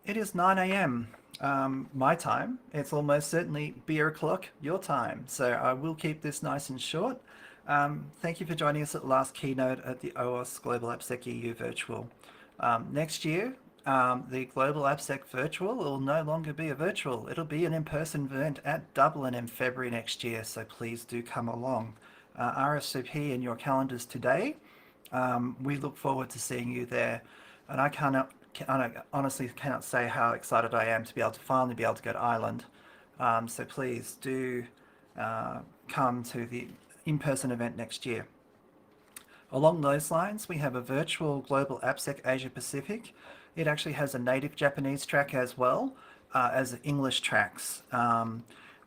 It is 9 a.m. My time. It's almost certainly beer o'clock your time. So I will keep this nice and short. Thank you for joining us at the last keynote at the OWASP Global AppSecEU Virtual. Next year, the Global AppSec Virtual will no longer be a virtual. It'll be an in-person event at Dublin in February next year. So please do come along. RSVP in your calendars today. We look forward to seeing you there. And I honestly cannot say how excited I am to be able to finally be able to go to Ireland. So please do come to the in-person event next year. Along those lines, we have a virtual Global AppSec Asia Pacific. It actually has a native Japanese track as well as English tracks.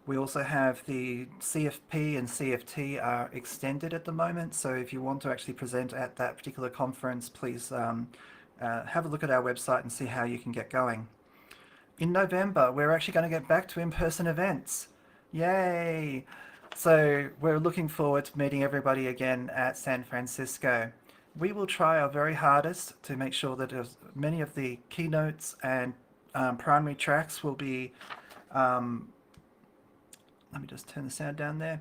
We also have the CFP and CFT are extended at the moment. So if you want to actually present at that particular conference, please have a look at our website and see how you can get going. In November, we're actually going to get back to in-person events. Yay! So we're looking forward to meeting everybody again at San Francisco. We will try our very hardest to make sure that as many of the keynotes and primary tracks will be, let me just turn the sound down there,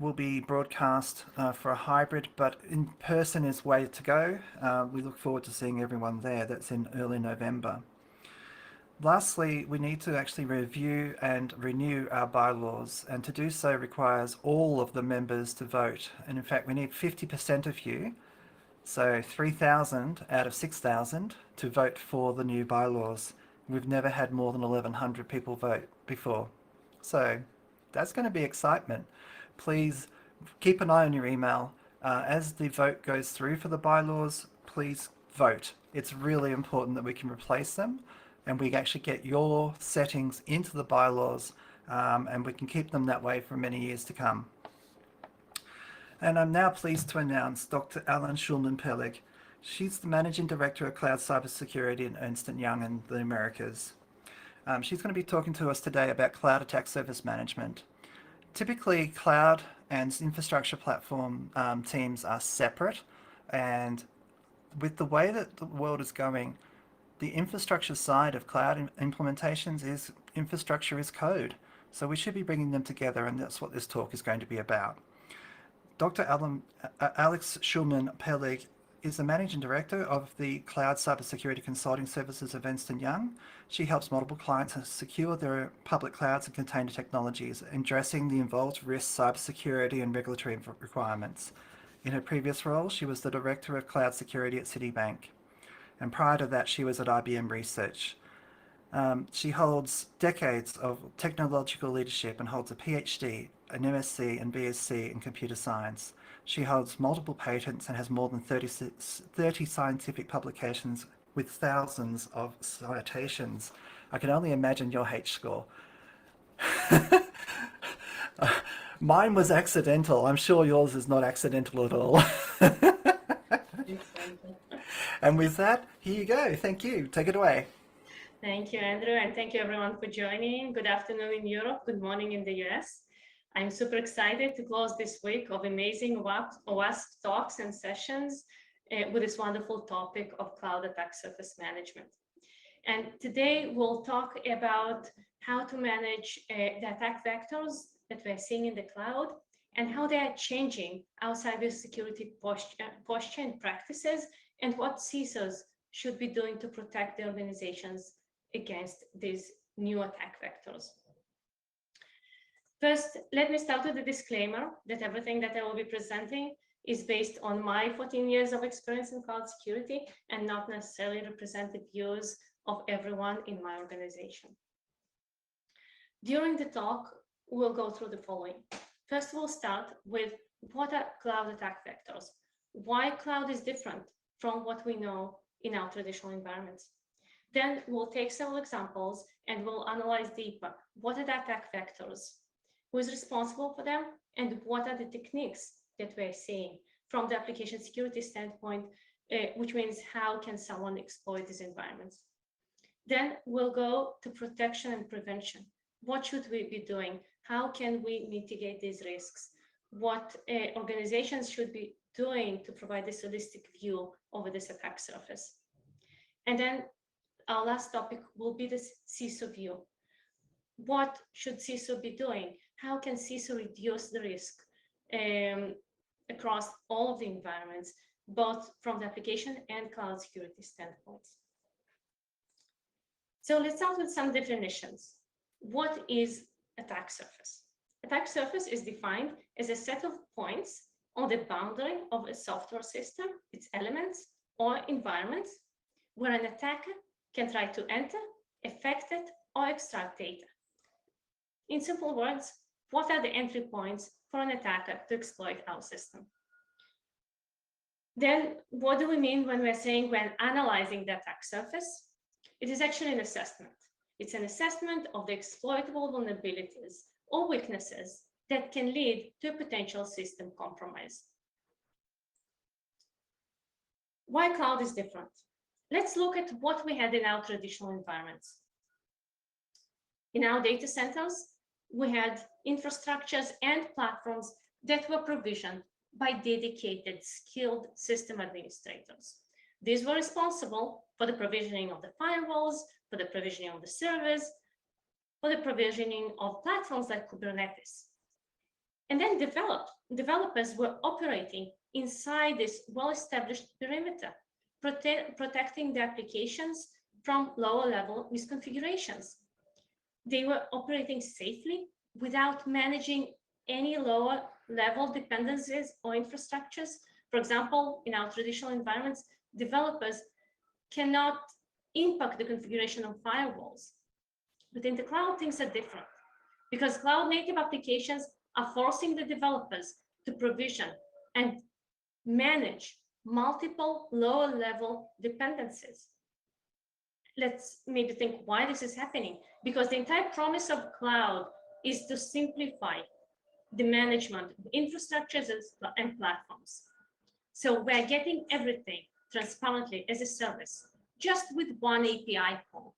will be broadcast for a hybrid, but in person is way to go. We look forward to seeing everyone there. That's in early November. Lastly, we need to actually review and renew our bylaws, and to do so requires all of the members to vote. And in fact, we need 50% of you, so 3,000 out of 6,000, to vote for the new bylaws. We've never had more than 1,100 people vote before. So that's going to be excitement. Please keep an eye on your email. As the vote goes through for the bylaws, please vote. It's really important that we can replace them and we actually get your settings into the bylaws, and we can keep them that way for many years to come. And I'm now pleased to announce Dr. Alan Shulman Peleg. She's the Managing Director of Cloud Cybersecurity at Ernst & Young in the Americas. She's going to be talking to us today about cloud attack surface management. Typically, cloud and infrastructure platform teams are separate, and with the way that the world is going, the infrastructure side of cloud implementations is infrastructure is code. So we should be bringing them together, and that's what this talk is going to be about. Dr. Alex Shulman Peleg is the Managing Director of the Cloud Cybersecurity Consulting Services of Ernst & Young. She helps multiple clients secure their public clouds and container technologies, addressing the involved risks, cybersecurity, and regulatory requirements. In her previous role, she was the Director of Cloud Security at Citibank. And prior to that, she was at IBM Research. She holds decades of technological leadership and holds a PhD, an MSc and BSc in computer science. She holds multiple patents and has more than 30 scientific publications with thousands of citations. I can only imagine your H score. Mine was accidental. I'm sure yours is not accidental at all. And with that, here you go. Thank you. Take it away. Thank you, Andrew, and thank you everyone for joining. Good afternoon in Europe, good morning in the US. I'm super excited to close this week of amazing OWASP talks and sessions with this wonderful topic of cloud attack surface management. And today we'll talk about how to manage the attack vectors that we're seeing in the cloud and how they are changing our cybersecurity posture and practices, and what CISOs should be doing to protect their organizations against these new attack vectors. First, let me start with a disclaimer that everything that I will be presenting is based on my 14 years of experience in cloud security and not necessarily represent the views of everyone in my organization. During the talk, we'll go through the following. First, we'll start with what are cloud attack vectors? Why cloud is different from what we know in our traditional environments. Then we'll take several examples and we'll analyze deeper. What are the attack vectors? Who is responsible for them? And what are the techniques that we're seeing from the application security standpoint, which means how can someone exploit these environments? Then we'll go to protection and prevention. What should we be doing? How can we mitigate these risks? What organizations should be doing to provide this holistic view over this attack surface? And then our last topic will be the CISO view. What should CISO be doing? How can CISO reduce the risk across all of the environments, both from the application and cloud security standpoints? So let's start with some definitions. What is attack surface? Attack surface is defined as a set of points on the boundary of a software system, its elements or environments, where an attacker can try to enter, affect it, or extract data. In simple words, what are the entry points for an attacker to exploit our system? Then, what do we mean when we're saying when analyzing the attack surface? It is actually an assessment. It's an assessment of the exploitable vulnerabilities or weaknesses that can lead to a potential system compromise. Why cloud is different? Let's look at what we had in our traditional environments. In our data centers, we had infrastructures and platforms that were provisioned by dedicated, skilled system administrators. These were responsible for the provisioning of the firewalls, for the provisioning of the servers, for the provisioning of platforms like Kubernetes. And then developers were operating inside this well-established perimeter, protecting the applications from lower-level misconfigurations. They were operating safely without managing any lower-level dependencies or infrastructures. For example, in our traditional environments, developers cannot impact the configuration of firewalls. But in the cloud, things are different, because cloud-native applications are forcing the developers to provision and manage multiple lower-level dependencies. Let's maybe think why this is happening, because the entire promise of cloud is to simplify the management of infrastructures and platforms. So we're getting everything transparently as a service, just with one API call.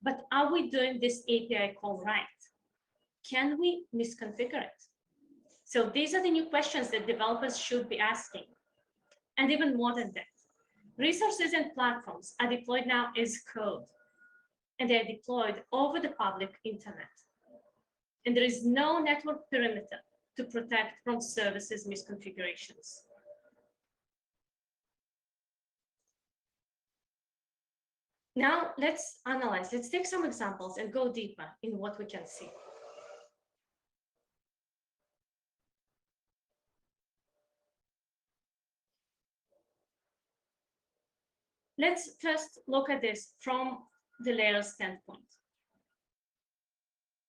But are we doing this API call right? Can we misconfigure it? So these are the new questions that developers should be asking. And even more than that, resources and platforms are deployed now as code, and they're deployed over the public internet. And there is no network perimeter to protect from services misconfigurations. Now let's analyze, let's take some examples and go deeper in what we can see. Let's first look at this from the layer standpoint.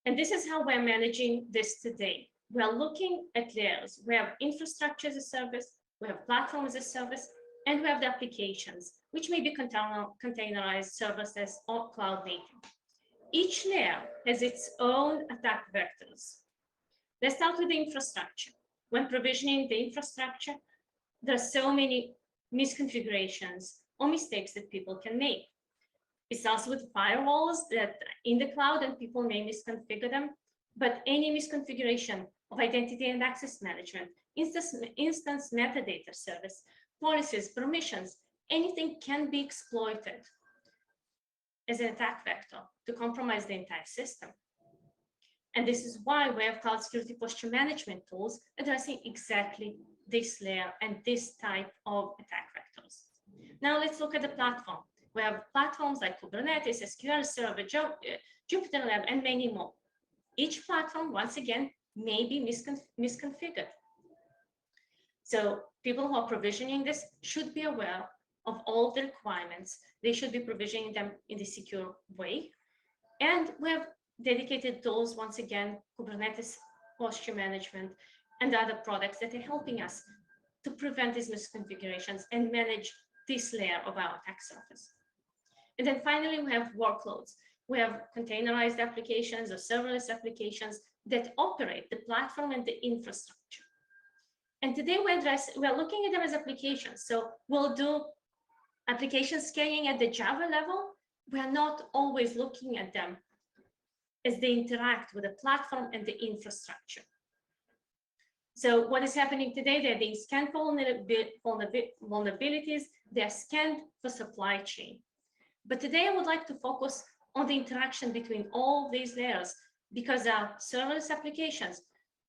And this is how we're managing this today. We're looking at layers. We have infrastructure as a service, we have platform as a service, and we have the applications, which may be containerized services or cloud native. Each layer has its own attack vectors. Let's start with the infrastructure. When provisioning the infrastructure, there are so many misconfigurations or mistakes that people can make. It starts with firewalls that in the cloud and people may misconfigure them, but any misconfiguration of identity and access management, instance metadata service, policies, permissions, anything can be exploited as an attack vector to compromise the entire system. And this is why we have cloud security posture management tools addressing exactly this layer and this type of attack vectors. Now let's look at the platform. We have platforms like Kubernetes, SQL Server, Jupyter Lab, and many more. Each platform, once again, may be misconfigured. So people who are provisioning this should be aware of all the requirements. They should be provisioning them in a secure way. And we have dedicated tools, once again, Kubernetes posture management and other products that are helping us to prevent these misconfigurations and manage this layer of our attack surface. And then finally, we have workloads. We have containerized applications or serverless applications that operate the platform and the infrastructure. And today we're looking at them as applications. So we'll do application scanning at the Java level. We're not always looking at them as they interact with the platform and the infrastructure. So what is happening today, they're being scanned for vulnerabilities, they're scanned for supply chain. But today I would like to focus on the interaction between all these layers, because our serverless applications,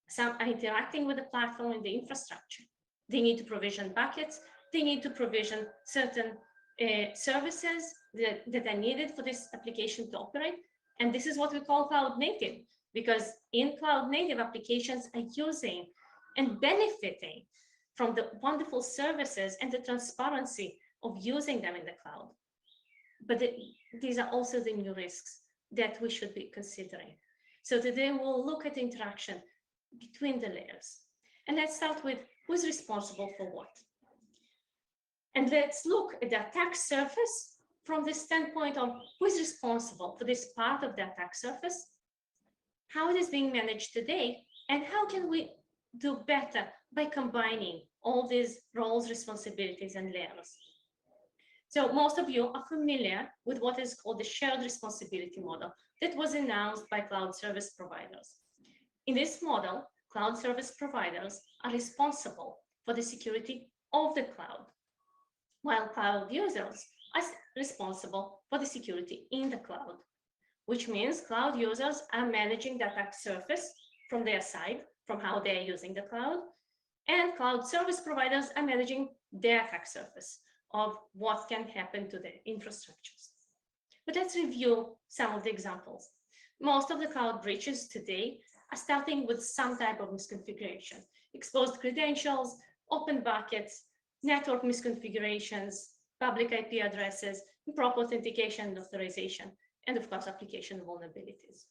some are interacting with the platform and the infrastructure. They need to provision buckets. They need to provision certain services that are needed for this application to operate. And this is what we call cloud native, because in cloud native, applications are using and benefiting from the wonderful services and the transparency of using them in the cloud. But these are also the new risks that we should be considering. So today we'll look at interaction between the layers. And let's start with who's responsible for what. And let's look at the attack surface from the standpoint of who is responsible for this part of the attack surface, how it is being managed today, and how can we do better by combining all these roles, responsibilities, and layers. So most of you are familiar with what is called the shared responsibility model that was announced by cloud service providers. In this model, cloud service providers are responsible for the security of the cloud, while cloud users are responsible for the security in the cloud, which means cloud users are managing the attack surface from their side, from how they're using the cloud, and cloud service providers are managing their attack surface of what can happen to the infrastructures. But let's review some of the examples. Most of the cloud breaches today are starting with some type of misconfiguration: exposed credentials, open buckets, network misconfigurations, public IP addresses, improper authentication and authorization, and of course, application vulnerabilities.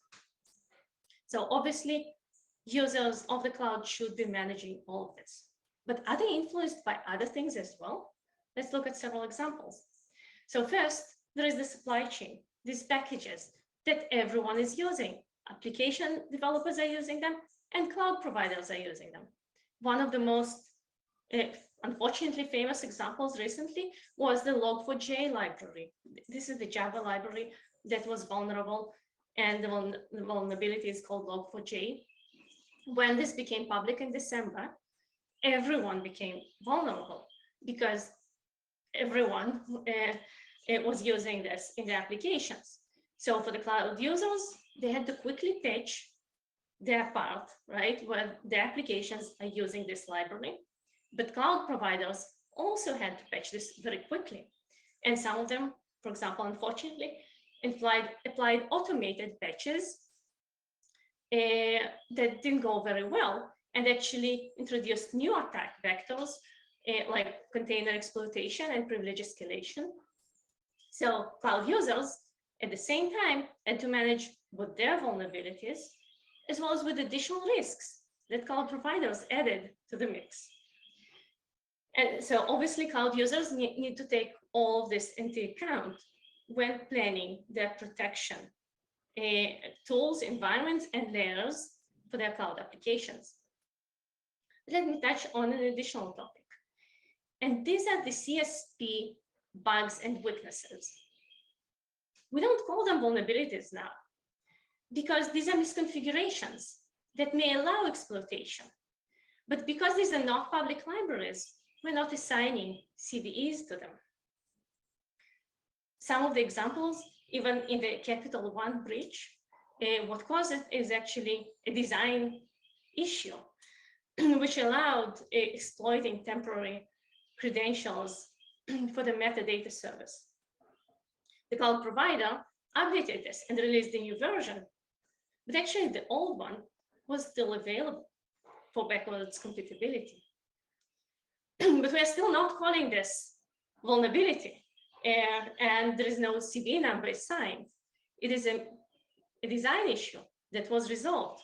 So obviously, users of the cloud should be managing all of this. But are they influenced by other things as well? Let's look at several examples. So first, there is the supply chain, these packages that everyone is using. Application developers are using them, and cloud providers are using them. One of the most unfortunately famous examples recently was the Log4j library. This is the Java library that was vulnerable, and the vulnerability is called Log4j. When this became public in December, everyone became vulnerable because everyone was using this in their applications. So for the cloud users, they had to quickly patch their part, right, where their applications are using this library. But cloud providers also had to patch this very quickly. And some of them, for example, unfortunately, applied automated patches that didn't go very well, and actually introduced new attack vectors like container exploitation and privilege escalation. So cloud users at the same time had to manage with their vulnerabilities, as well as with additional risks that cloud providers added to the mix. And so obviously cloud users need to take all of this into account when planning their protection tools, environments, and layers for their cloud applications. Let me touch on an additional topic. And these are the CSP bugs and weaknesses. We don't call them vulnerabilities now, because these are misconfigurations that may allow exploitation. But because these are not public libraries, we're not assigning CVEs to them. Some of the examples, even in the Capital One breach, what caused it is actually a design issue, which allowed exploiting temporary credentials for the metadata service. The cloud provider updated this and released a new version, but actually the old one was still available for backwards compatibility. But we're still not calling this vulnerability, and there is no CVE number assigned. It is a design issue that was resolved.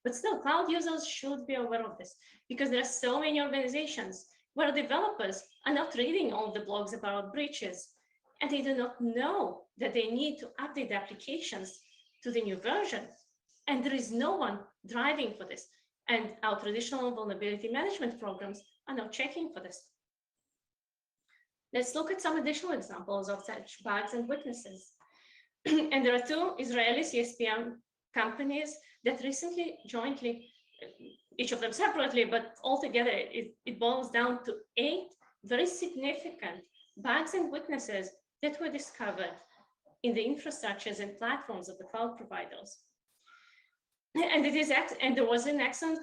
But still, cloud users should be aware of this, because there are so many organizations where developers are not reading all the blogs about breaches, and they do not know that they need to update the applications to the new version. And there is no one driving for this. And our traditional vulnerability management programs are not checking for this. Let's look at some additional examples of such bugs and weaknesses. And there are two Israeli CSPM companies that recently jointly, each of them separately, but altogether it boils down to 8 very significant bugs and weaknesses that were discovered in the infrastructures and platforms of the cloud providers. And there was an excellent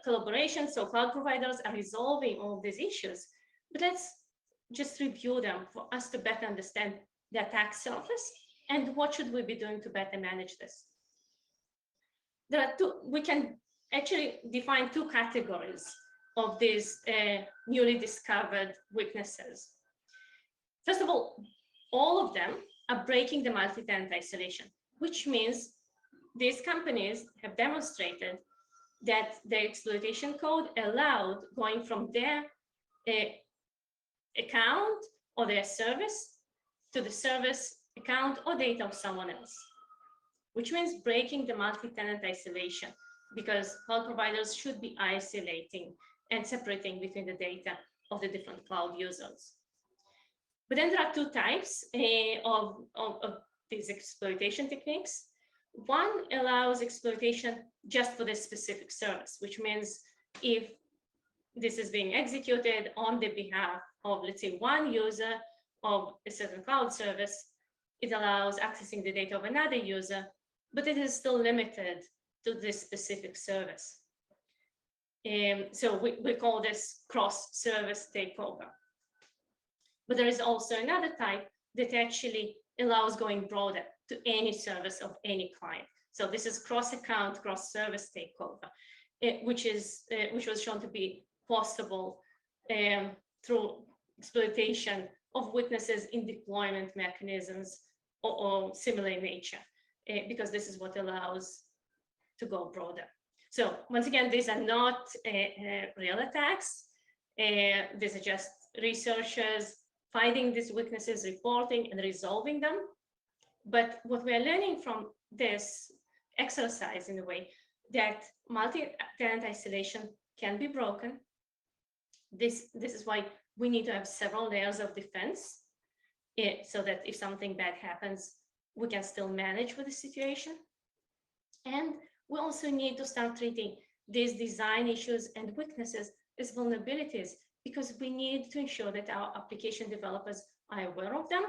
collaboration, so cloud providers are resolving all these issues. But let's just review them for us to better understand the attack surface and what should we be doing to better manage this. There are we can actually define two categories of these newly discovered weaknesses. First of all of them are breaking the multi-tenant isolation, which means these companies have demonstrated that the exploitation code allowed going from their account or their service to the service account or data of someone else, which means breaking the multi-tenant isolation, because cloud providers should be isolating and separating between the data of the different cloud users. But then there are two types of these exploitation techniques. One allows exploitation just for the specific service, which means if this is being executed on the behalf of, let's say, one user of a certain cloud service, it allows accessing the data of another user, but it is still limited to this specific service. So we call this cross-service takeover. But there is also another type that actually allows going broader to any service of any client. So this is cross-account, cross-service takeover, which was shown to be possible through exploitation of weaknesses in deployment mechanisms or similar in nature, because this is what allows to go broader. So once again, these are not real attacks. These are just researchers finding these weaknesses, reporting and resolving them. But what we are learning from this exercise, in a way, that multi-tenant isolation can be broken. This is why we need to have several layers of defense, so that if something bad happens, we can still manage with the situation. And we also need to start treating these design issues and weaknesses as vulnerabilities, because we need to ensure that our application developers are aware of them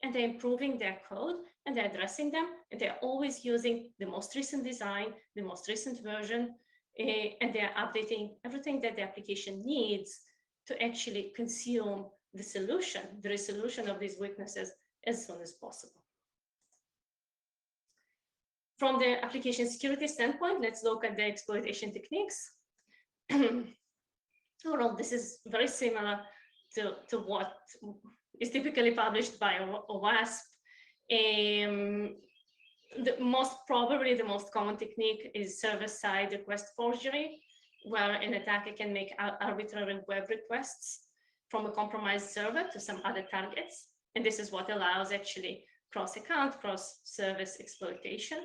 and they're improving their code and they're addressing them, and they're always using the most recent design, the most recent version, and they're updating everything that the application needs to actually consume the solution, the resolution of these weaknesses as soon as possible. From the application security standpoint, let's look at the exploitation techniques. Well, this is very similar to what is typically published by OWASP. Probably the most common technique is server-side request forgery, where an attacker can make arbitrary web requests from a compromised server to some other targets. And this is what allows actually cross-account, cross-service exploitation.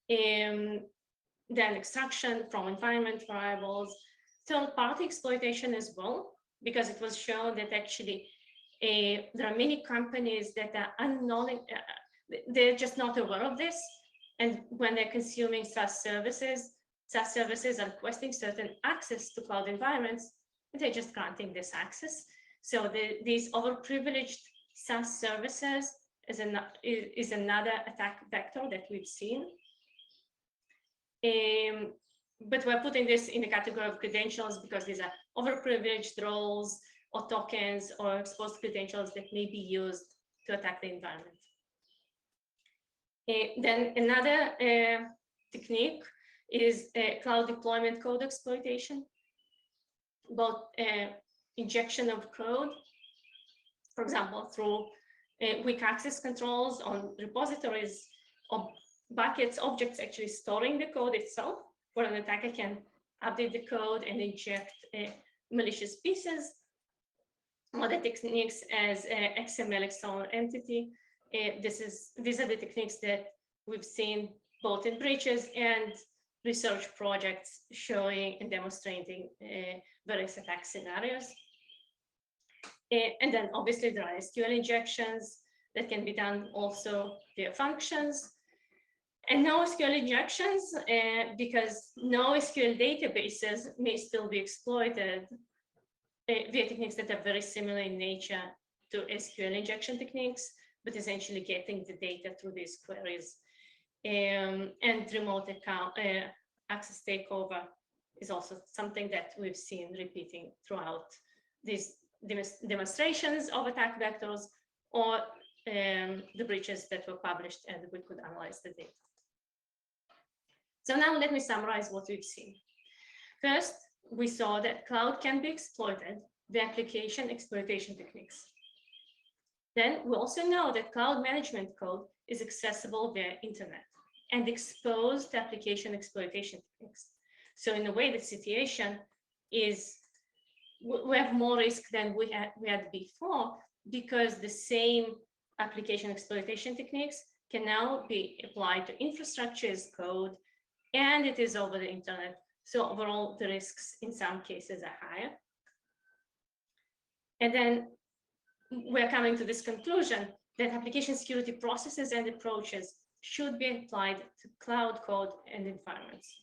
Then extraction from environment variables, third-party exploitation as well, because it was shown that actually there are many companies that are they're just not aware of this. And when they're consuming SaaS services are requesting certain access to cloud environments, and they're just granting this access. So these overprivileged SaaS services is another attack vector that we've seen. But we're putting this in the category of credentials because these are overprivileged roles or tokens or exposed credentials that may be used to attack the environment. Then another technique is cloud deployment code exploitation, both injection of code, for example, through weak access controls on repositories or buckets, objects actually storing the code itself, where an attacker can update the code and inject malicious pieces. Other techniques as XML external entity. These are the techniques that we've seen both in breaches and research projects showing and demonstrating various attack scenarios. And then obviously there are SQL injections that can be done also via functions. And no SQL injections, because no SQL databases may still be exploited via techniques that are very similar in nature to SQL injection techniques, but essentially getting the data through these queries. And remote account access takeover is also something that we've seen repeating throughout these demonstrations of attack vectors or the breaches that were published, and we could analyze the data. So now let me summarize what we've seen. First, we saw that cloud can be exploited via application exploitation techniques. Then we also know that cloud management code is accessible via internet and exposed to application exploitation techniques. So in a way, the situation is, we have more risk than we had before, because the same application exploitation techniques can now be applied to infrastructure as code, and it is over the internet. So overall, the risks in some cases are higher. And then we're coming to this conclusion that application security processes and approaches should be applied to cloud code and environments.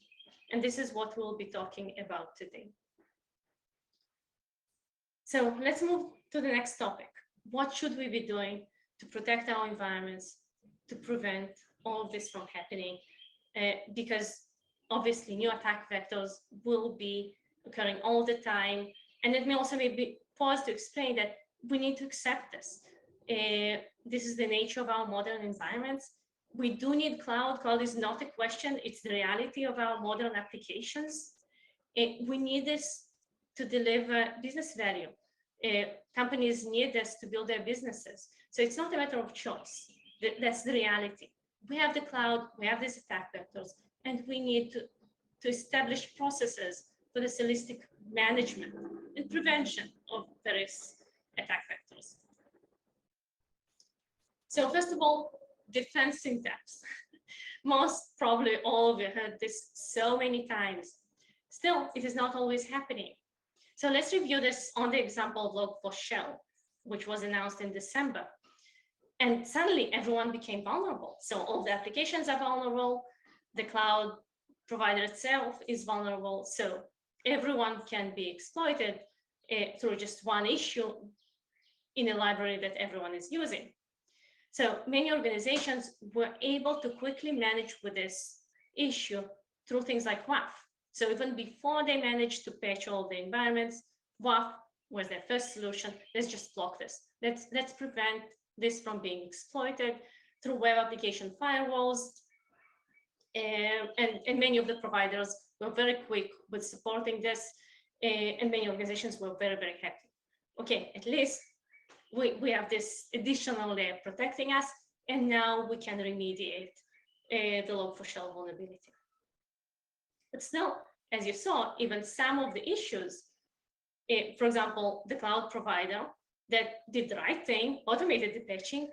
And this is what we'll be talking about today. So let's move to the next topic. What should we be doing to protect our environments, to prevent all of this from happening? Because obviously new attack vectors will be occurring all the time. And let me also maybe pause to explain that we need to accept this. This is the nature of our modern environments. We do need cloud. Cloud is not a question, it's the reality of our modern applications. We need this to deliver business value. Companies need this to build their businesses. So it's not a matter of choice. That's the reality. We have the cloud, we have these attack vectors, and we need to establish processes for the holistic management and prevention of various attack vectors. So first of all, defense syntax. Most probably all of you heard this so many times. Still, it is not always happening. So let's review this on the example of Log4Shell, which was announced in December. And suddenly everyone became vulnerable. So all the applications are vulnerable. The cloud provider itself is vulnerable. So everyone can be exploited through just one issue in a library that everyone is using. So many organizations were able to quickly manage with this issue through things like WAF. So even before they managed to patch all the environments, WAF was their first solution. Let's just block this. Let's prevent this from being exploited through web application firewalls. And many of the providers were very quick with supporting this, and many organizations were very, very happy. Okay, at least we have this additional layer protecting us, and now we can remediate the Log4Shell vulnerability. But still, as you saw, even some of the issues, for example, the cloud provider that did the right thing, automated the patching,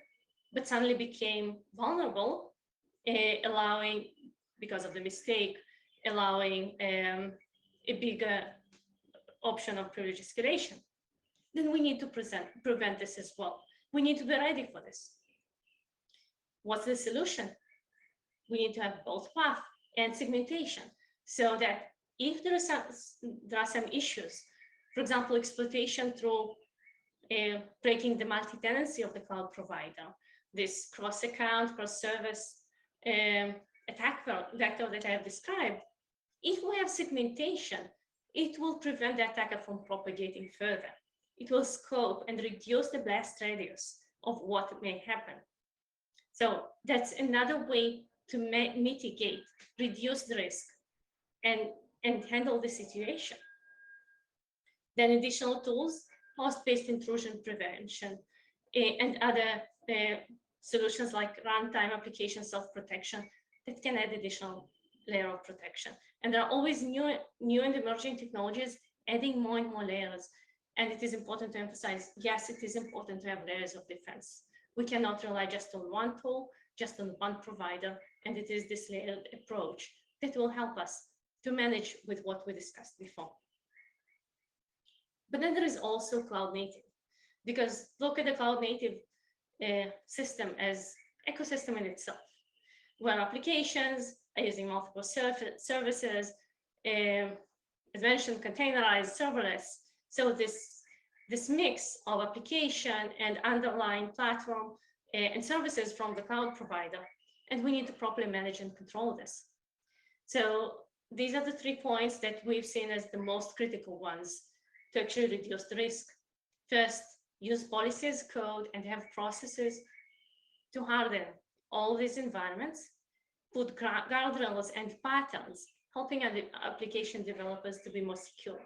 but suddenly became vulnerable, allowing, because of the mistake, allowing a bigger option of privilege escalation. Then we need to prevent this as well. We need to be ready for this. What's the solution? We need to have both WAF and segmentation, so that if there are some issues, for example, exploitation through breaking the multi-tenancy of the cloud provider, this cross-account, cross-service attack vector that I have described, if we have segmentation, it will prevent the attacker from propagating further. It will scope and reduce the blast radius of what may happen. So that's another way to mitigate, reduce the risk, and handle the situation. Then additional tools, host-based intrusion prevention, and other solutions like runtime application self-protection that can add additional layer of protection. And there are always new and emerging technologies adding more and more layers. And it is important to emphasize, yes, it is important to have layers of defense. We cannot rely just on one tool, just on one provider, and it is this layered approach that will help us to manage with what we discussed before. But then there is also cloud native, because look at the cloud native system as ecosystem in itself, where applications are using multiple services, as mentioned, containerized, serverless. So this this mix of application and underlying platform and services from the cloud provider. And we need to properly manage and control this. So these are the 3 points that we've seen as the most critical ones to actually reduce the risk. First, use policies, code, and have processes to harden all these environments, put guardrails and patterns, helping application developers to be more secure.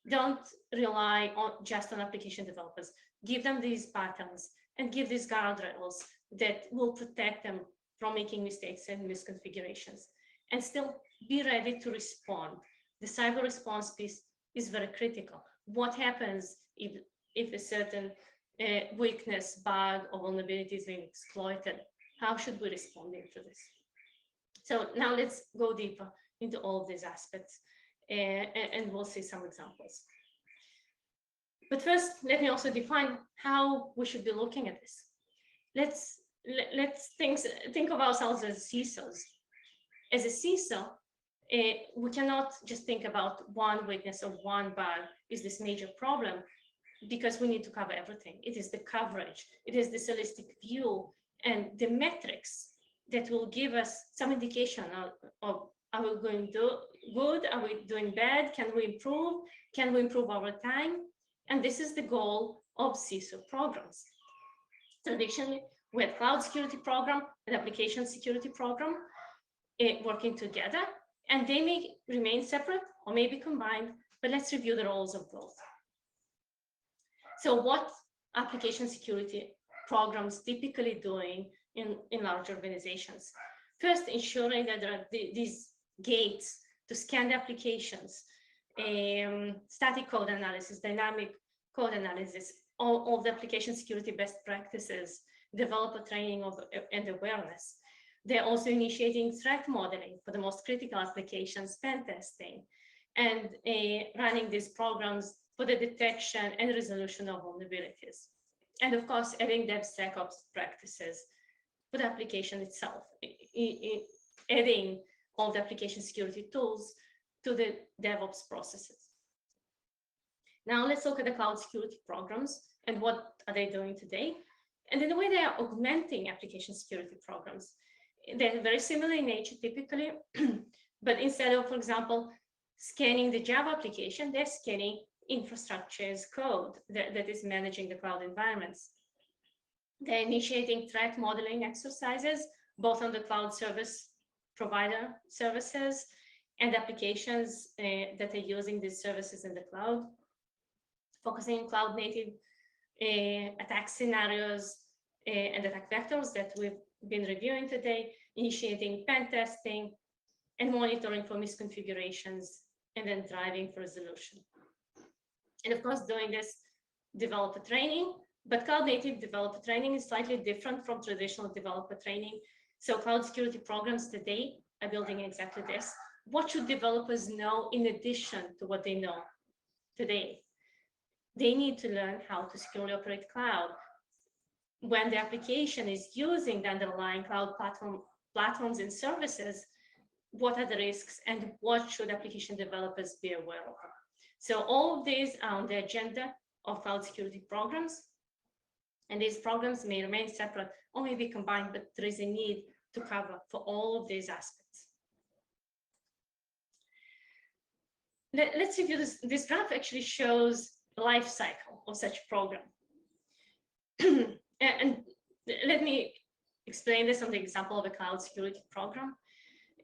Don't rely just on application developers. Give them these patterns and give these guardrails that will protect them from making mistakes and misconfigurations. And still be ready to respond. The cyber response piece is very critical. What happens if a certain weakness, bug, or vulnerability is being exploited? How should we respond to this? So now let's go deeper into all of these aspects, and we'll see some examples. But first, let me also define how we should be looking at this. Let's think of ourselves as CISOs. As a CISO, we cannot just think about one weakness or one bug is this major problem, because we need to cover everything. It is the coverage, it is this holistic view, and the metrics that will give us some indication of are we going to do good, are we doing bad, can we improve over time? And this is the goal of CISO programs. Traditionally, we had cloud security program and application security program working together, and they may remain separate or may be combined, but let's review the roles of both. So what application security programs typically doing in large organizations? First, ensuring that there are these gates to scan the applications, static code analysis, dynamic code analysis, all the application security best practices, developer training and awareness. They're also initiating threat modeling for the most critical applications, pen testing, and running these programs for the detection and resolution of vulnerabilities. And of course, adding DevSecOps practices for the application itself, adding all the application security tools to the DevOps processes. Now let's look at the cloud security programs and what are they doing today. And in the way they are augmenting application security programs. They're very similar in nature typically, but instead of, for example, scanning the Java application, they're scanning infrastructure as code that is managing the cloud environments. They're initiating threat modeling exercises, both on the cloud service provider services and applications that are using these services in the cloud, focusing on cloud native attack scenarios and attack vectors that we've been reviewing today, initiating pen testing and monitoring for misconfigurations, and then driving for resolution. And of course, doing this developer training, but cloud native developer training is slightly different from traditional developer training. So cloud security programs today are building exactly this. What should developers know in addition to what they know today? They need to learn how to securely operate cloud. When the application is using the underlying cloud platforms and services, what are the risks and what should application developers be aware of? So all of these are on the agenda of cloud security programs. And these programs may remain separate or may be combined, but there is a need to cover for all of these aspects. Let's review this. This graph actually shows the life cycle of such a program. And let me explain this on the example of a cloud security program.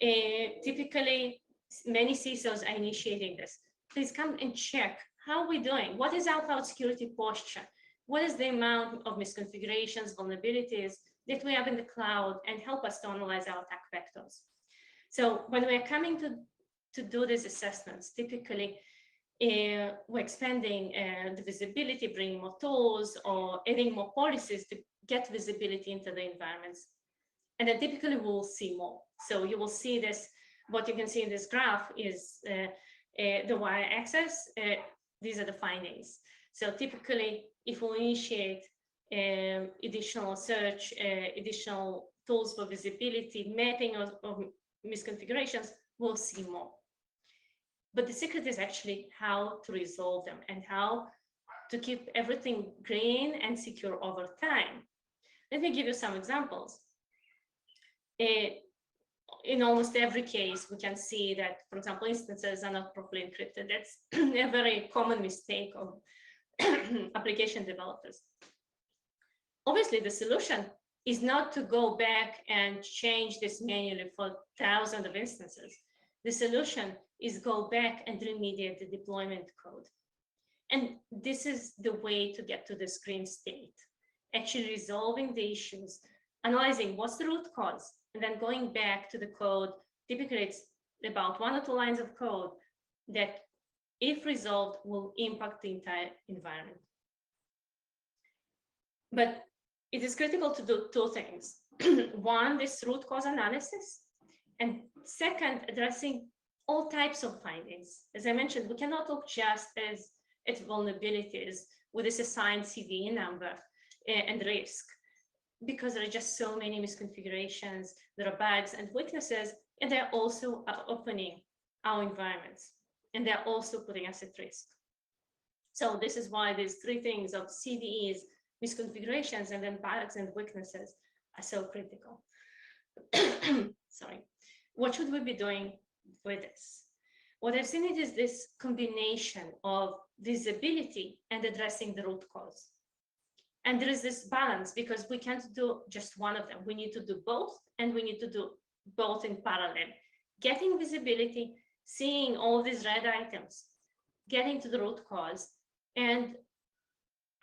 Typically, many CISOs are initiating this. Please come and check how we're doing. What is our cloud security posture? What is the amount of misconfigurations, vulnerabilities that we have in the cloud, and help us to analyze our attack vectors. So when we're coming to do these assessments, typically we're expanding the visibility, bringing more tools or adding more policies to get visibility into the environments. And then typically we'll see more. So you will see this, what you can see in this graph is the y-axis. These are the findings. So typically, if we initiate additional search, additional tools for visibility, mapping of misconfigurations, we'll see more. But the secret is actually how to resolve them and how to keep everything green and secure over time. Let me give you some examples. In almost every case, we can see that, for example, instances are not properly encrypted. That's a very common mistake of application developers. Obviously, the solution is not to go back and change this manually for thousands of instances. The solution is go back and remediate the deployment code. And this is the way to get to the screen state, actually resolving the issues, analyzing what's the root cause, and then going back to the code. Typically, it's about 1 or 2 lines of code that, if resolved, will impact the entire environment. But it is critical to do 2 things. One, this root cause analysis, and second, addressing all types of findings. As I mentioned, we cannot look just at vulnerabilities with this assigned CVE number and risk, because there are just so many misconfigurations, there are bugs and weaknesses, and they're also opening our environments, and they're also putting us at risk. So this is why these 3 things of CVEs, misconfigurations, and then bugs and weaknesses are so critical. Sorry. What should we be doing with this? What I've seen is this combination of visibility and addressing the root cause. And there is this balance, because we can't do just one of them. We need to do both, and we need to do both in parallel. Getting visibility, seeing all these red items, getting to the root cause, and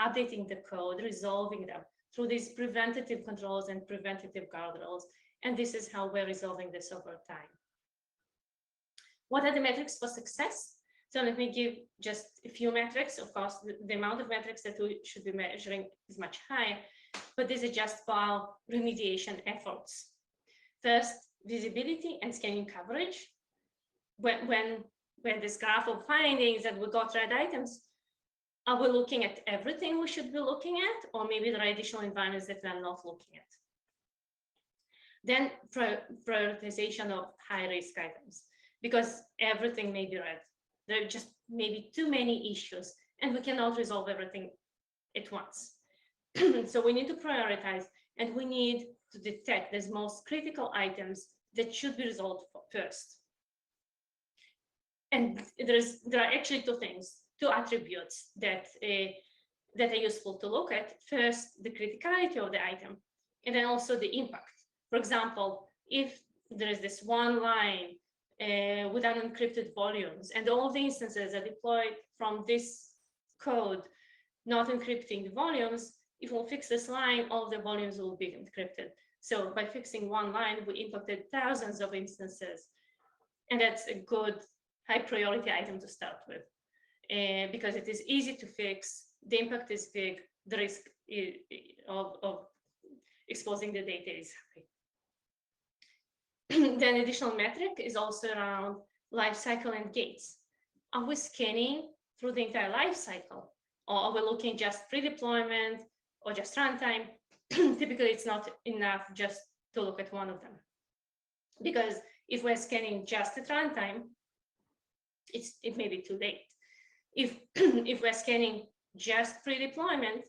updating the code, resolving them through these preventative controls and preventative guardrails. And this is how we're resolving this over time. What are the metrics for success? So let me give just a few metrics. Of course, the amount of metrics that we should be measuring is much higher, but these are just for remediation efforts. First, visibility and scanning coverage. When this graph of findings that we got red items, are we looking at everything we should be looking at, or maybe there are additional environments that we're not looking at? Then prioritization of high-risk items, because everything may be red. There are just maybe too many issues, and we cannot resolve everything at once. So we need to prioritize, and we need to detect those most critical items that should be resolved first. And there are actually 2 things, 2 attributes that are useful to look at. First, the criticality of the item, and then also the impact. For example, if there is this one line with unencrypted volumes, and all the instances are deployed from this code, not encrypting the volumes, if we'll fix this line, all the volumes will be encrypted. So by fixing one line, we impacted thousands of instances. And that's a good high priority item to start with, because it is easy to fix, the impact is big, the risk of exposing the data is high. Then additional metric is also around life cycle and gates. Are we scanning through the entire life cycle, or are we looking just pre-deployment or just runtime? Typically, it's not enough just to look at one of them, because if we're scanning just at runtime, it may be too late. If we're scanning just pre-deployment,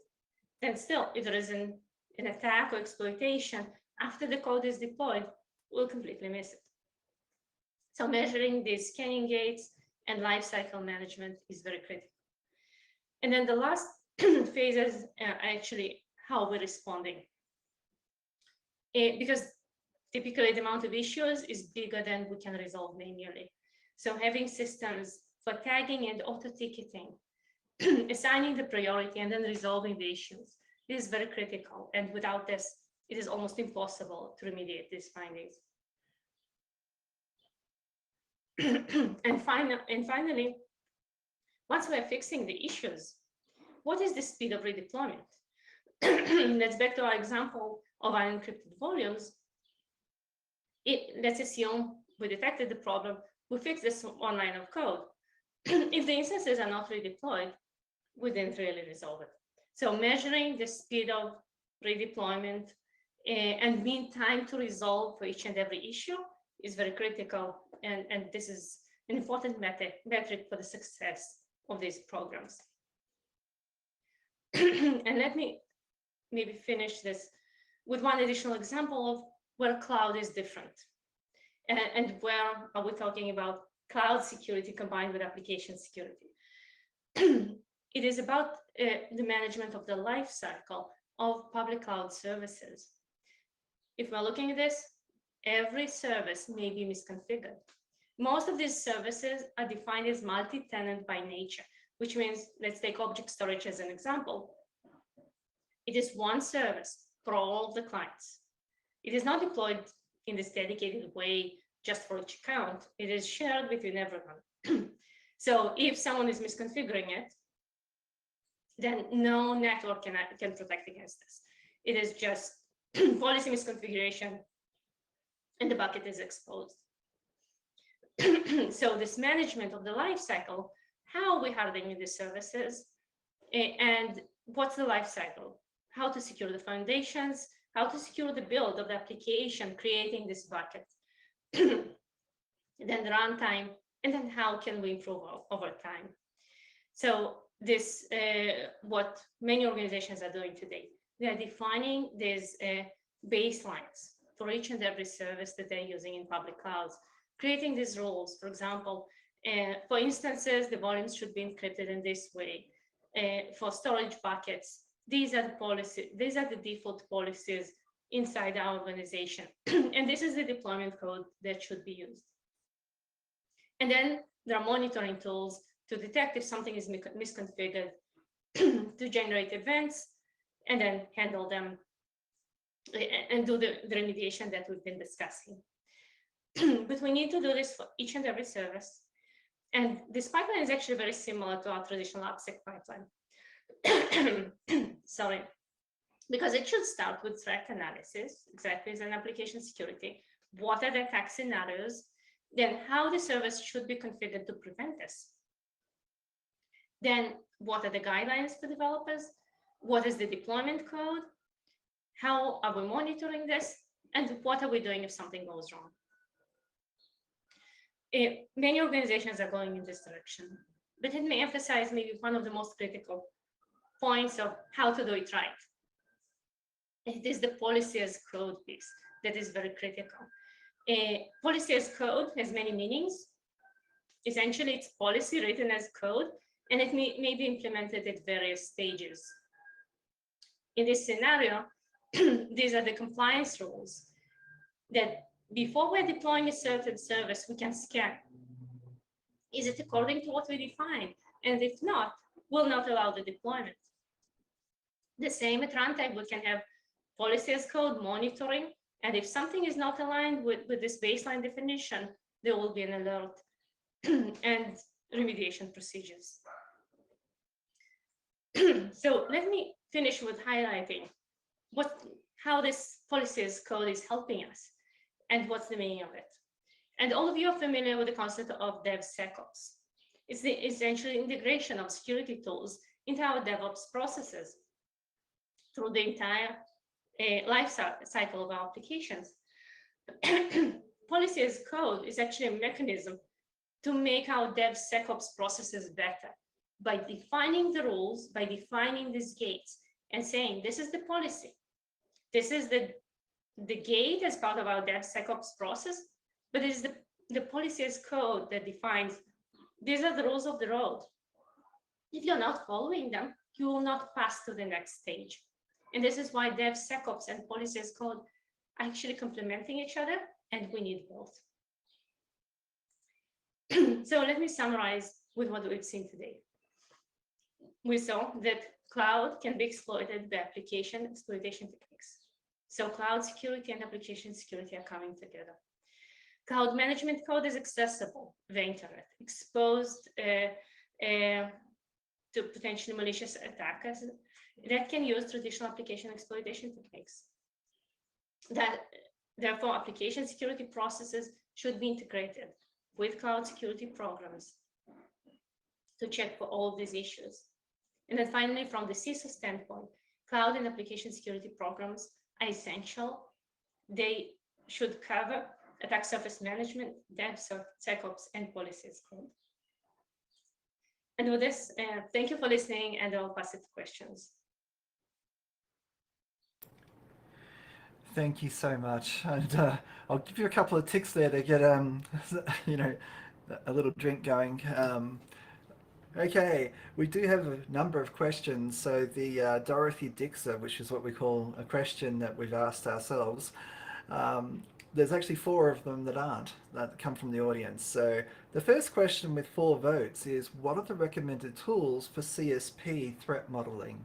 then still, if there is an attack or exploitation after the code is deployed, we'll completely miss it. So measuring these scanning gates and lifecycle management is very critical. And then the last phases are actually how we're responding. Because typically the amount of issues is bigger than we can resolve manually. So having systems for tagging and auto-ticketing, assigning the priority and then resolving the issues is very critical. And without this, it is almost impossible to remediate these findings. And finally, once we're fixing the issues, what is the speed of redeployment? Let's back to our example of unencrypted volumes. Let's assume we detected the problem, we fixed this one line of code. If the instances are not redeployed, we didn't really resolve it. So measuring the speed of redeployment and mean time to resolve for each and every issue is very critical. And this is an important metric for the success of these programs. And let me maybe finish this with one additional example of where cloud is different. And where are we talking about cloud security combined with application security? It is about the management of the life cycle of public cloud services. If we're looking at this, every service may be misconfigured. Most of these services are defined as multi-tenant by nature, which means, let's take object storage as an example. It is one service for all of the clients. It is not deployed in this dedicated way just for each account. It is shared between everyone. So if someone is misconfiguring it, then no network can protect against this. It is just policy misconfiguration, and the bucket is exposed. So this management of the life cycle, how we hardening the services, and what's the life cycle, how to secure the foundations, how to secure the build of the application, creating this bucket, then the runtime, and then how can we improve over time. So this, what many organizations are doing today, they are defining these baselines for each and every service that they're using in public clouds, creating these rules. For example, for instances, the volumes should be encrypted in this way. For storage buckets, these are the default policies inside our organization. And this is the deployment code that should be used. And then there are monitoring tools to detect if something is misconfigured, to generate events, and then handle them and do the remediation that we've been discussing. But we need to do this for each and every service. And this pipeline is actually very similar to our traditional AppSec pipeline. Sorry, because it should start with threat analysis, exactly as an application security. What are the attack scenarios? Then how the service should be configured to prevent this. Then what are the guidelines for developers? What is the deployment code? How are we monitoring this? And what are we doing if something goes wrong? Many organizations are going in this direction, but let me emphasize maybe one of the most critical points of how to do it right. It is the policy as code piece that is very critical. Policy as code has many meanings. Essentially, it's policy written as code, and it may be implemented at various stages. In this scenario, these are the compliance rules that before we're deploying a certain service, we can scan. Is it according to what we define? And if not, we'll not allow the deployment. The same at runtime, we can have policy as code monitoring. And if something is not aligned with this baseline definition, there will be an alert and remediation procedures. So let me finish with highlighting how this policy as code is helping us and what's the meaning of it. And all of you are familiar with the concept of DevSecOps. It's the essential integration of security tools into our DevOps processes through the entire life cycle of our applications. Policy as code is actually a mechanism to make our DevSecOps processes better by defining the rules, by defining these gates and saying, this is the policy. This is the gate as part of our DevSecOps process, but it is the policy as code that defines, these are the rules of the road. If you're not following them, you will not pass to the next stage. And this is why DevSecOps and policy as code are actually complementing each other, and we need both. So let me summarize with what we've seen today. We saw that cloud can be exploited by application exploitation techniques. So cloud security and application security are coming together. Cloud management code is accessible via internet, exposed to potentially malicious attackers that can use traditional application exploitation techniques. Therefore, application security processes should be integrated with cloud security programs to check for all of these issues. And then finally, from the CISO standpoint, cloud and application security programs are essential. They should cover attack surface management, DevSecOps, and policy as code. And with this, thank you for listening, and I'll pass it to questions. Thank you so much. And I'll give you a couple of ticks there to get, you know, a little drink going. Okay, we do have a number of questions. So the Dorothy Dixer, which is what we call a question that we've asked ourselves, um, there's actually four of them that come from the audience. So the first question with 4 votes is, what are the recommended tools for CSP threat modeling?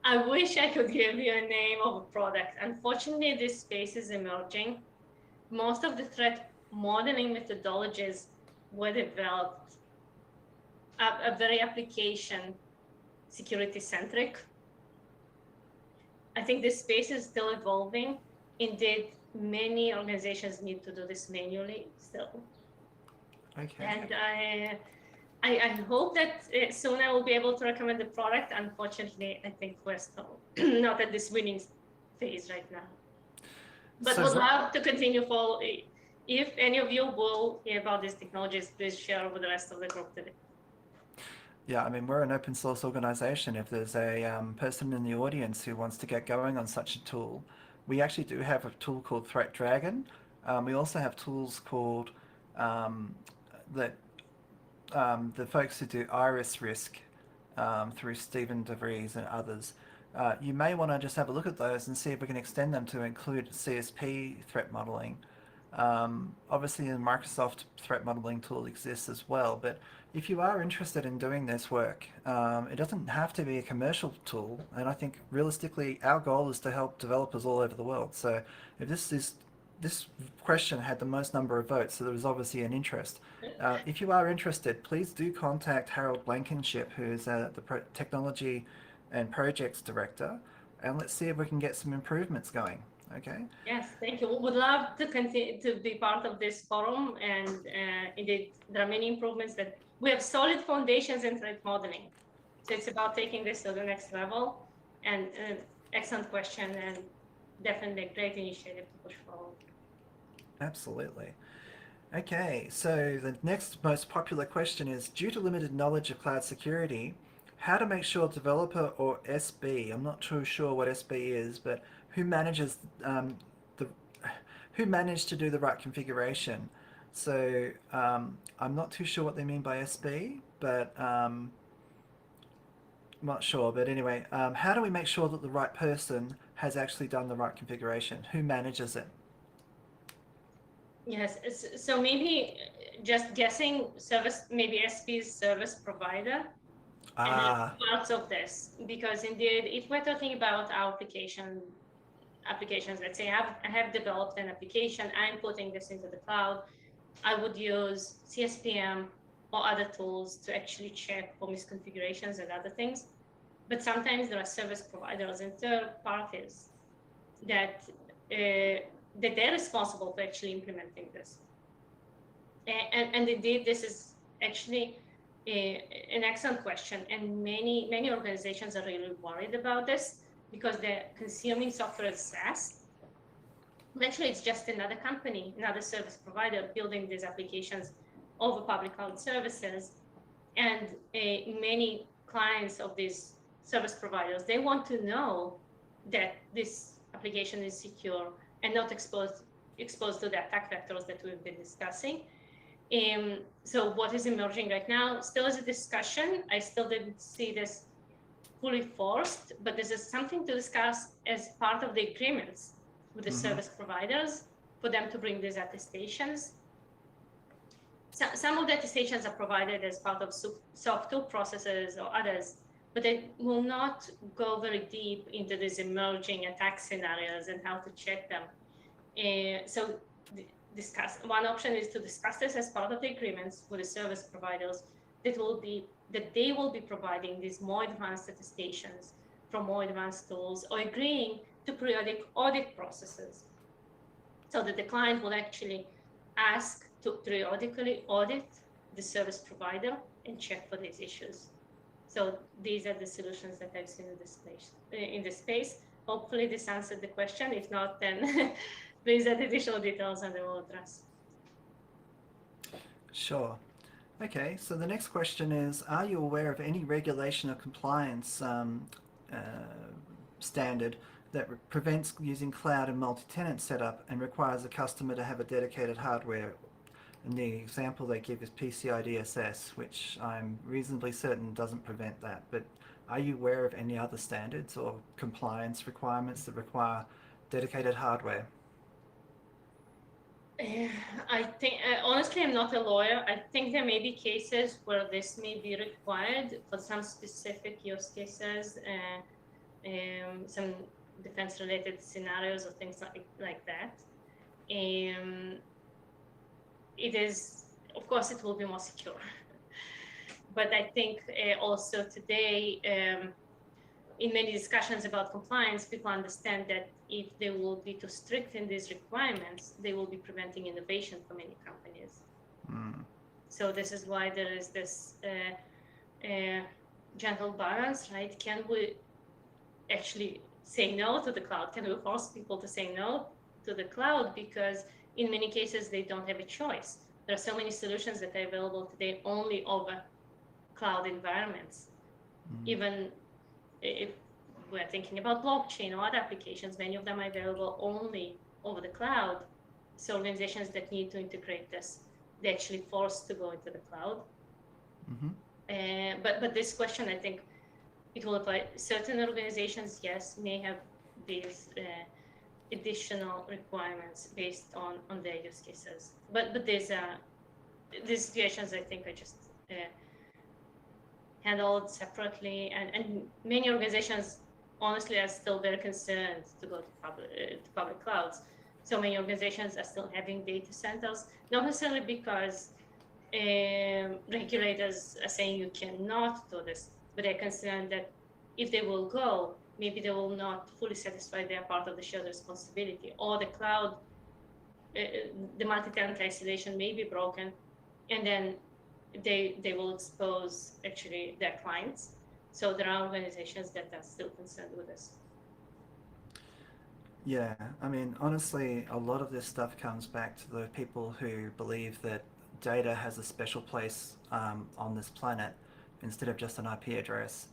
I wish I could give you a name of a product. Unfortunately, this space is emerging. Most of the threat modeling methodologies were developed a very application security centric. I think this space is still evolving. Indeed, many organizations need to do this manually still. Okay. And I hope that soon I will be able to recommend the product. Unfortunately, I think we're still not at this winning phase right now. But would love to continue follow. If any of you will hear about these technologies, please share with the rest of the group today. Yeah, I mean, we're an open source organization. If there's a person in the audience who wants to get going on such a tool, we actually do have a tool called Threat Dragon. We also have tools called that the folks who do Iris Risk through Stephen DeVries and others. You may want to just have a look at those and see if we can extend them to include CSP threat modeling. Obviously, the Microsoft threat modeling tool exists as well, but if you are interested in doing this work, it doesn't have to be a commercial tool, and I think realistically our goal is to help developers all over the world. So if this question had the most number of votes, so there was obviously an interest. If you are interested, please do contact Harold Blankenship, who is the Technology and Projects Director, and let's see if we can get some improvements going. Okay. Yes, thank you. We would love to continue to be part of this forum, and indeed, there are many improvements that we have solid foundations in threat modeling. So it's about taking this to the next level. And excellent question, and definitely a great initiative to push forward. Absolutely. Okay, so the next most popular question is, due to limited knowledge of cloud security, how to make sure developer or SB, I'm not too sure what SB is, but who manages who managed to do the right configuration. So I'm not too sure what they mean by SB, but I'm not sure. But anyway, how do we make sure that the right person has actually done the right configuration? Who manages it? Yes, so maybe just guessing service, maybe SP's service provider. And parts of this, because indeed, if we're talking about our applications, let's say I have developed an application, I'm putting this into the cloud, I would use CSPM or other tools to actually check for misconfigurations and other things. But sometimes there are service providers and third parties that they're responsible for actually implementing this. And indeed, this is actually an excellent question, and many organizations are really worried about this because they're consuming software as SaaS. But actually, it's just another company, another service provider building these applications over public cloud services. And many clients of these service providers, they want to know that this application is secure and not exposed to the attack vectors that we've been discussing. So what is emerging right now still is a discussion. I still didn't see this fully forced, but this is something to discuss as part of the agreements with the service providers for them to bring these attestations. So, some of the attestations are provided as part of SOC 2 processes or others, but they will not go very deep into these emerging attack scenarios and how to check them. So one option is to discuss this as part of the agreements with the service providers that they will be providing these more advanced attestations from more advanced tools, or agreeing to periodic audit processes, so that the client will actually ask to periodically audit the service provider and check for these issues. So these are the solutions that I've seen in this space. Hopefully this answered the question. If not, then please add additional details and I will address. Sure. Okay, so the next question is, are you aware of any regulation or compliance standard that prevents using cloud and multi-tenant setup and requires a customer to have a dedicated hardware? And the example they give is PCI DSS, which I'm reasonably certain doesn't prevent that. But are you aware of any other standards or compliance requirements that require dedicated hardware? I think, honestly, I'm not a lawyer. I think there may be cases where this may be required for some specific use cases, some defense-related scenarios or things like that. It is, of course, it will be more secure. But I think also today, in many discussions about compliance, people understand that if they will be too strict in these requirements, they will be preventing innovation for many companies. So this is why there is this gentle balance, right? Can we actually say no to the cloud? Can we force people to say no to the cloud? Because in many cases, they don't have a choice. There are so many solutions that are available today only over cloud environments. Even if we're thinking about blockchain or other applications, many of them are available only over the cloud. So organizations that need to integrate this, they're actually forced to go into the cloud. But this question, I think it will apply. Certain organizations, yes, may have these additional requirements based on their use cases. But these situations, I think, are just handled separately, and many organizations honestly are still very concerned to go to public clouds. So many organizations are still having data centers, not necessarily because regulators are saying you cannot do this, but they're concerned that if they will go, maybe they will not fully satisfy their part of the shared responsibility, or the cloud, the multi-tenant isolation may be broken, and then they will expose actually their clients. So there are organizations that are still concerned with this. Yeah, I mean, honestly, a lot of this stuff comes back to the people who believe that data has a special place on this planet instead of just an IP address.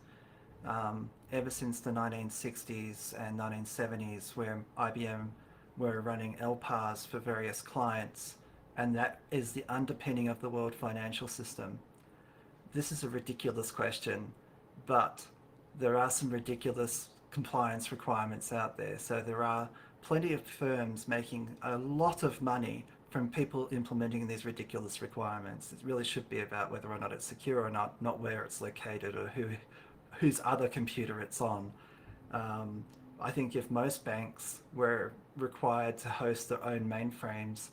Ever since the 1960s and 1970s, where IBM were running LPARs for various clients, and that is the underpinning of the world financial system. This is a ridiculous question, but there are some ridiculous compliance requirements out there. So there are plenty of firms making a lot of money from people implementing these ridiculous requirements. It really should be about whether or not it's secure or not where it's located or whose other computer it's on. I think if most banks were required to host their own mainframes,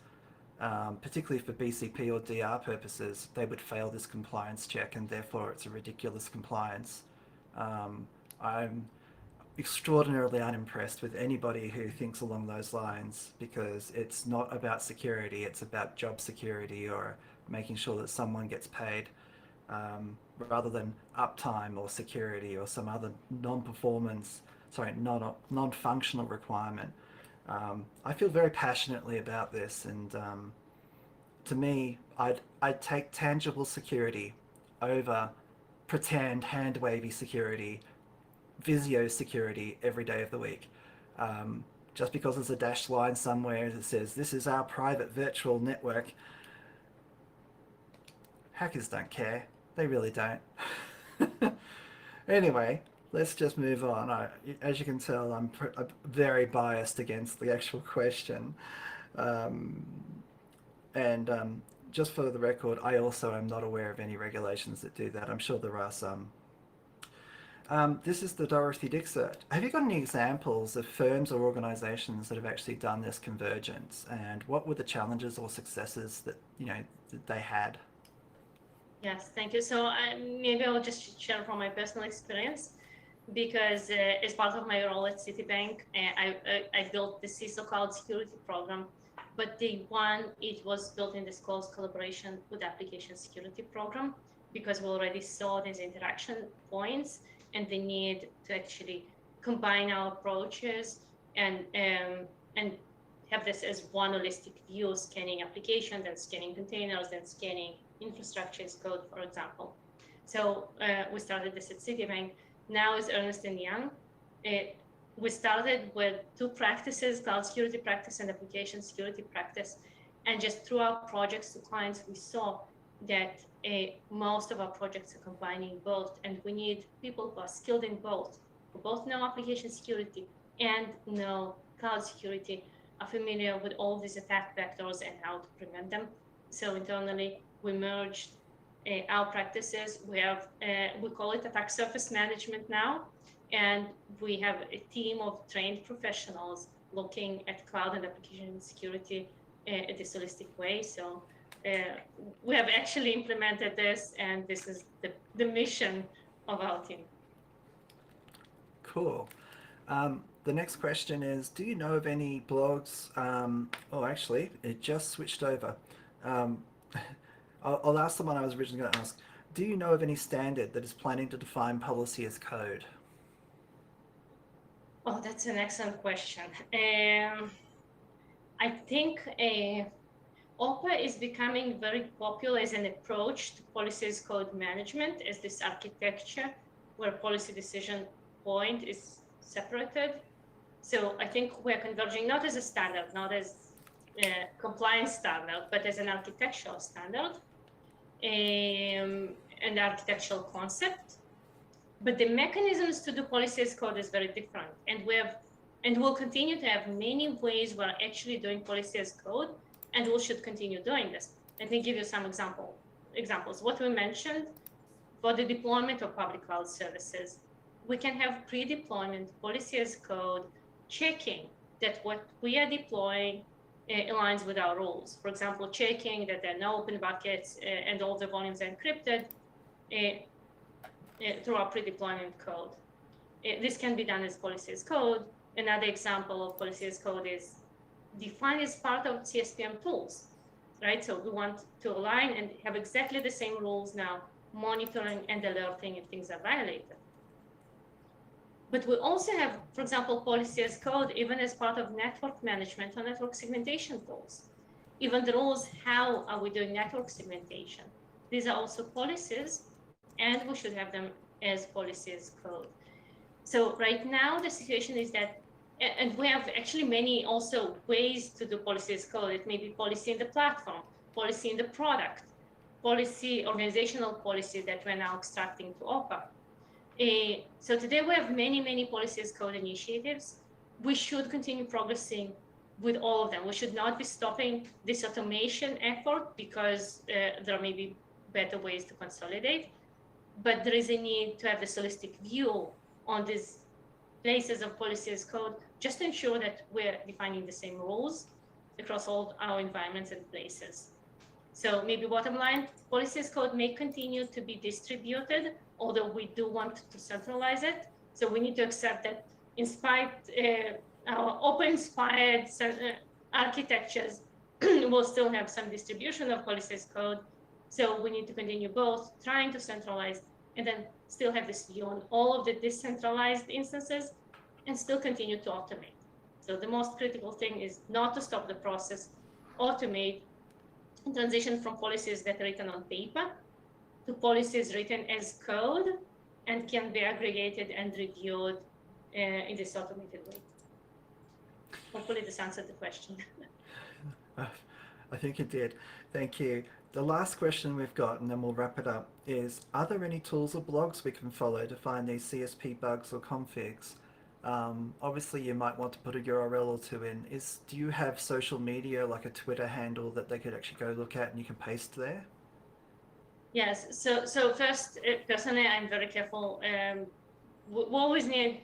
particularly for BCP or DR purposes, they would fail this compliance check, and therefore it's a ridiculous compliance. I'm extraordinarily unimpressed with anybody who thinks along those lines, because it's not about security, it's about job security or making sure that someone gets paid, rather than uptime or security or some other non-functional requirement. I feel very passionately about this, and to me, I'd take tangible security over pretend hand-wavy security, Visio security every day of the week. Just because there's a dashed line somewhere that says, this is our private virtual network, hackers don't care. They really don't. Anyway, let's just move on. As you can tell, I'm very biased against the actual question. Just for the record, I also am not aware of any regulations that do that. I'm sure there are some. This is the Dorothy Dixert. Have you got any examples of firms or organizations that have actually done this convergence, and what were the challenges or successes that that they had? Yes, thank you. So maybe I'll just share from my personal experience, because as part of my role at Citibank, I built the CISO Cloud Security Program. But day one, it was built in this close collaboration with the Application Security Program, because we already saw these interaction points and the need to actually combine our approaches and have this as one holistic view, scanning application, then scanning containers, then scanning infrastructure as code, for example. So we started this at Citibank. Now is Ernst & Young. We started with two practices, cloud security practice and application security practice. And just through our projects to clients, we saw that most of our projects are combining both, and we need people who are skilled in both, who both know application security and know cloud security, are familiar with all these attack vectors and how to prevent them. So internally, we merged our practices. We have, we call it attack surface management now, and we have a team of trained professionals looking at cloud and application security in this holistic way. So we have actually implemented this, and this is the mission of our team. Cool. The next question is, do you know of any blogs? Oh, actually, it just switched over. I'll ask the one I was originally going to ask. Do you know of any standard that is planning to define policy as code? Oh, that's an excellent question. I think OPA is becoming very popular as an approach to policy as code management, as this architecture where policy decision point is separated. So I think we're converging not as a standard, not as a compliance standard, but as an architectural standard and architectural concept. But the mechanisms to do policy as code is very different. And we'll continue to have many ways we're actually doing policy as code, and we should continue doing this. Let me give you some examples. What we mentioned for the deployment of public cloud services, we can have pre-deployment policy as code checking that what we are deploying aligns with our rules. For example, checking that there are no open buckets and all the volumes are encrypted through our pre-deployment code. This can be done as policy as code. Another example of policy as code is defined as part of CSPM tools, right? So we want to align and have exactly the same rules now, monitoring and alerting if things are violated. But we also have, for example, policy as code, even as part of network management or network segmentation tools. Even the rules, how are we doing network segmentation? These are also policies, and we should have them as policy as code. So right now, the situation is that, and we have actually many also ways to do policy as code. It may be policy in the platform, policy in the product, policy, organizational policy that we're now extracting to OPA. So today we have many policy as code initiatives. We should continue progressing with all of them. We should not be stopping this automation effort because there may be better ways to consolidate. But there is a need to have this holistic view on these places of policy as code, just to ensure that we're defining the same rules across all our environments and places. So maybe bottom line, policy as code may continue to be distributed, although we do want to centralize it. So we need to accept that in spite our open-inspired architectures will still have some distribution of policy as code. So we need to continue both trying to centralize and then still have this view on all of the decentralized instances and still continue to automate. So the most critical thing is not to stop the process, automate, and transition from policies that are written on paper to policies written as code and can be aggregated and reviewed in this automated way. Hopefully this answered the question. I think it did. Thank you. The last question we've got, and then we'll wrap it up, is are there any tools or blogs we can follow to find these CSP bugs or configs? Obviously, you might want to put a URL or two in. Do you have social media, like a Twitter handle that they could actually go look at and you can paste there? Yes. So first, personally, I'm very careful. We always need,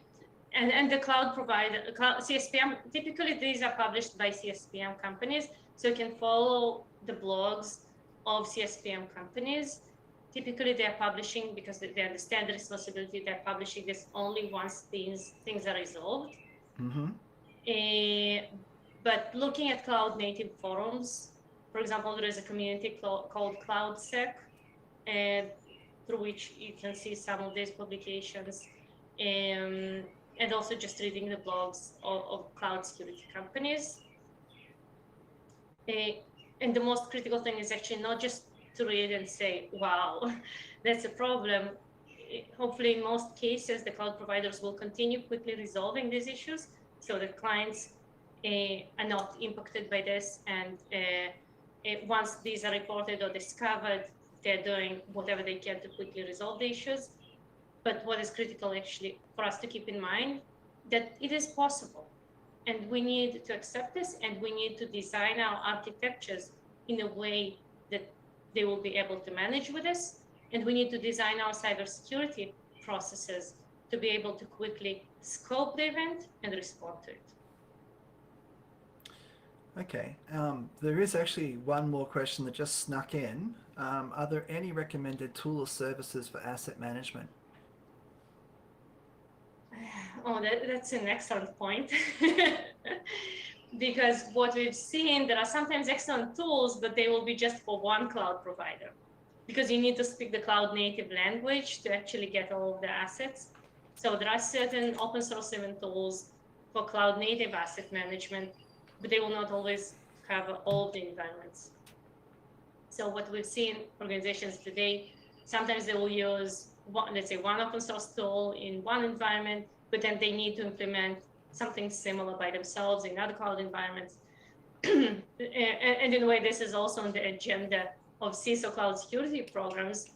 and the cloud provider, CSPM, typically these are published by CSPM companies. So you can follow the blogs of CSPM companies. Typically, they're publishing, because they understand the responsibility, they're publishing this only once things are resolved. Mm-hmm. But looking at cloud native forums, for example, there is a community called CloudSec, through which you can see some of these publications, and also just reading the blogs of cloud security companies. And the most critical thing is actually not just to read and say, wow, that's a problem. Hopefully, in most cases, the cloud providers will continue quickly resolving these issues so that clients are not impacted by this. And once these are reported or discovered, they're doing whatever they can to quickly resolve the issues. But what is critical actually for us to keep in mind that it is possible. And we need to accept this, and we need to design our architectures in a way that they will be able to manage with this. And we need to design our cybersecurity processes to be able to quickly scope the event and respond to it. Okay, there is actually one more question that just snuck in. Are there any recommended tool or services for asset management? Oh, that's an excellent point. Because what we've seen, there are sometimes excellent tools, but they will be just for one cloud provider. Because you need to speak the cloud native language to actually get all of the assets. So there are certain open source even tools for cloud native asset management, but they will not always cover all of the environments. So what we've seen organizations today, sometimes they will use, let's say, one open source tool in one environment, but then they need to implement something similar by themselves in other cloud environments. And in a way, this is also on the agenda of CISO cloud security programs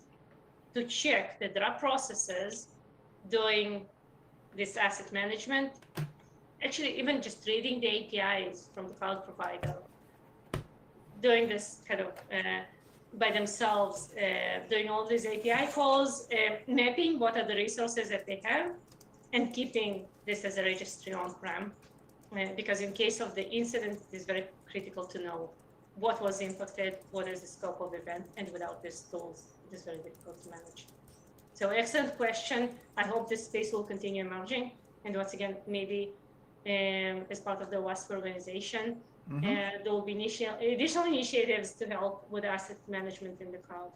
to check that there are processes doing this asset management, actually even just reading the APIs from the cloud provider, doing this kind of by themselves, doing all these API calls, mapping what are the resources that they have, and keeping this as a registry on-prem. Because in case of the incident, it is very critical to know what was impacted, what is the scope of the event, and without these tools, it is very difficult to manage. So excellent question. I hope this space will continue emerging. And once again, maybe as part of the OWASP organization, there will be additional initiatives to help with asset management in the cloud.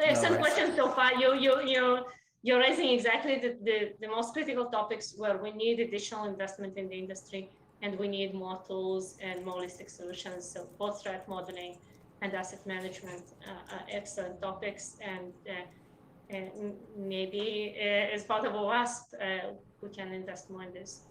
Excellent question so far. You're raising exactly the most critical topics where we need additional investment in the industry, and we need more tools and more holistic solutions. So both threat modeling and asset management are excellent topics, and maybe as part of OWASP, we can invest more in this.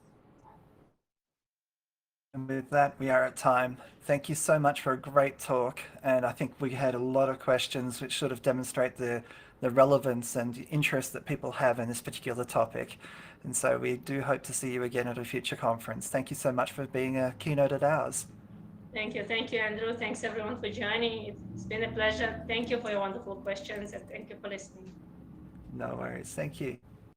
And with that, we are at time. Thank you so much for a great talk. And I think we had a lot of questions which sort of demonstrate the relevance and interest that people have in this particular topic. And so we do hope to see you again at a future conference. Thank you so much for being a keynote at ours. Thank you, Andrew. Thanks everyone for joining. It's been a pleasure. Thank you for your wonderful questions, and thank you for listening. No worries. Thank you.